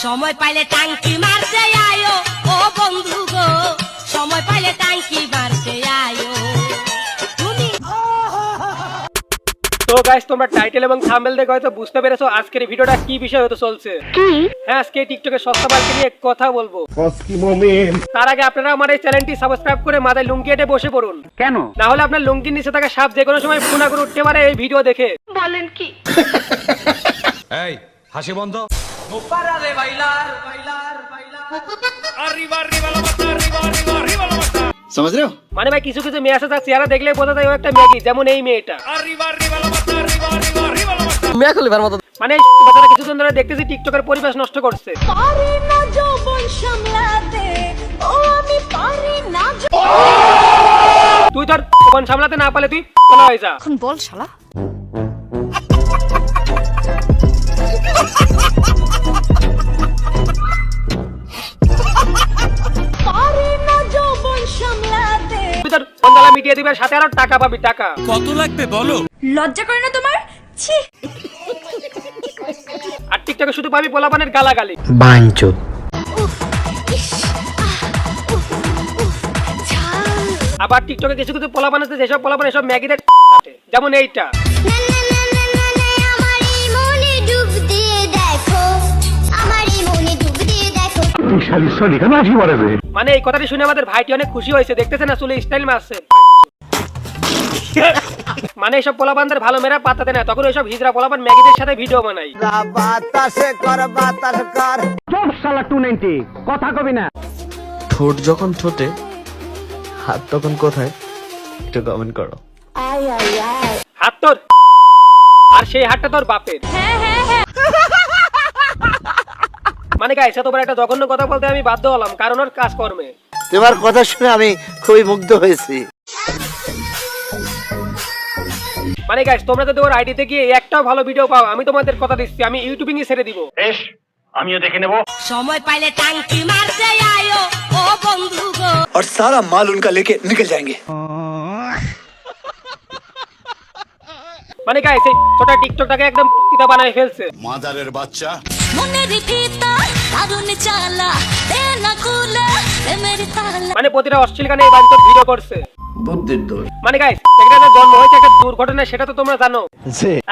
সময় পাইলে টাঙ্কি মারতে আয়ো ও বন্ধু গো, সময় পাইলে টাঙ্কি মারতে আয়ো তুমি। তো গাইস, তোমরা টাইটেল এবং থাম্বনেল দেখে হয়তো বুঝতে পেরেছো আজকের ভিডিওটা কি বিষয় হতে চলছে। হ্যাঁ, আজকে টিকটকে সস্তা মালকে নিয়ে কথা বলবো। তার আগে আপনারা আমার এই চ্যানেলটি সাবস্ক্রাইব করে মাথায় লুঙ্গি এঁটে বসে পড়ুন। কেন? না হলে আপনার লুঙ্গির নিচে থাকা সাপ যে কোনো সময় ফুনা করে উঠতে পারে এই ভিডিও দেখে। বলেন কি? এই হাসি বন্ধ। समझ रहे हो? মানে ভাই কিছু কিছু মেয়ে আছে তার চেহারা দেখলে বোঝা যায় ও একটা মেয়ে, যেমন এই মেয়েটা। মানে বাচ্চারা কিছুদিন ধরে দেখতেছি টিকটকের পরিবেশ নষ্ট করছে। পারি না যৌবন সামলাতে, ও আমি পারি না। তুই তোর কোন সামলাতে না পারলে তুই চলে হয়ে যা। এখন বল শালা। পারি না যৌবন সামলাতে। তুই তোর বন্দালা মিটিয়ে দিবে, সাথে আরো টাকা পাবি। টাকা কত লাগবে বলো? লজ্জা করে না তোমার? ছি। আর টিকটকে শুধু পাবি পোলাপানের গালাগালি। বাঞ্চোদ। আবার টিকটকে কিছু কিছু পোলাপান আছে যেসব পোলাপান এসব ম্যাগিদের যেমন এইটা। মানে এই কথাটি শুনে আমাদের ভাইটি অনেক খুশি হয়েছে, দেখতেছে না চুলে স্টাইল মারছে। মানে এইসব পোলাপানদের ভালো মেরা পাতাতে না, তখন এইসব হিজরা পোলাপান ম্যাগিদের সাথে ভিডিও বানাই। কথা কবি না। ঠোঁট যখন ঠোঁটে, হাত তখন কোথায়? একটু কমেন্ট করো। হাত তোর, আর সেই হাতটা তোর বাপের। মানে গাইস, এতবার একটা জঘন্য কথা বলতে আমি বাধ্য হলাম, কারণ ওর কাজকর্মে। তোমার কথা শুনে আমি খুবই মুগ্ধ হয়েছি। মানে গাইস, তোমরা যদি ওর আইডিতে গিয়ে একটাও ভালো ভিডিও পাও, আমি তোমাদের কথা দিচ্ছি, আমি ইউটিউবিং এ ছেড়ে দিব। আমিও দেখে নেব। সময় পাইলে টাঙ্কি মারতে আয়ো ও বন্ধু গো, और सारा माल उनका लेके निकल जाएंगे। মানে গাইস, এই ছোট টিকটকটাকে একদম পিতা বানায় ফেলছে। মাদারের বাচ্চা। মনের ভিতা দারুণ চালা দেনা কুলা মেরে তালা। মানে প্রতিটা অশ্লীল গানে এই বাঞ্চোদ ভিডিও করছে। বুদ্ধির দোষ। মানে গাইস, এটা যে জন্ম হয়েছে একটা দুর্ঘটনা, সেটা তো তোমরা জানো।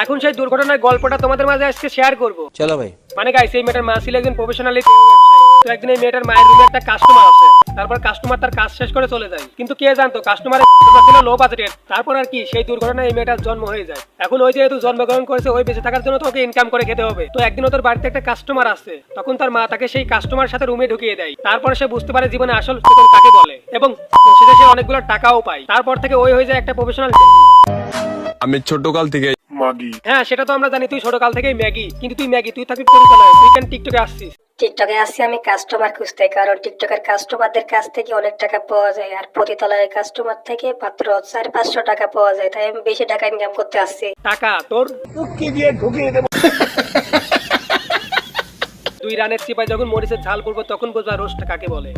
এখন সেই দুর্ঘটনার গল্পটা তোমাদের মাঝে আজকে শেয়ার করব। চলো ভাই। মানে গাইস, এই মেয়েটার মা ছিল একজন প্রফেশনালি ব্যবসায়ী। তো একদিন এই মেয়েটার মায়ের রুমে একটা কাস্টমার আসে। তারপর কাস্টমার তার কাজ শেষ করে চলে যায়, কিন্তু কে জানতো কাস্টমারের ছিল লো বাজেটের। তারপর আর কি, সেই দুর্ঘটনায় এই মেয়েটার জন্ম হয়ে যায়। এখন ওই যেহেতু জন্মগ্রহণ করেছে, ওই বেঁচে থাকার জন্য তোকে ইনকাম করে খেতে হবে। তো একদিন ওদের বাড়িতে একটা কাস্টমার আসে, তখন তার মা তাকে সেই কাস্টমার সাথে রুমে ঢুকিয়ে দেয়। তারপরে সে বুঝতে পারে জীবনে আসল চেতন কাকে বলে, এবং সেটা সে অনেকগুলো টাকাও পায়। তারপর থেকে ওই হয়ে যায় একটা প্রফেশনাল। আমি ছোটকাল থেকে হ্যাঁ, সেটা তো আমরা জানি তুই ছোটকাল থেকেই ম্যাগি, কিন্তু তুই ম্যাগি, তুই থাকবি পরিচালনায়, তুই কেন টিকটকে আসছিস? টিকটকে আসছি আমি কাস্টমার খুঁজতে, কারণ টিকটকের কাস্টমারদের কাছ থেকে অনেক টাকা পাওয়া যায়, আর প্রতিতলায় কাস্টমার থেকে মাত্র 400-500 টাকা পাওয়া যায়, তাই আমি বেশি টাকা ইনকাম করতে আসছি। টাকা তোর দুই রানের চিপায় যখন মরিচের ঝাল পড়বো, তখন বুঝবা রোস্ট কাকে বলে।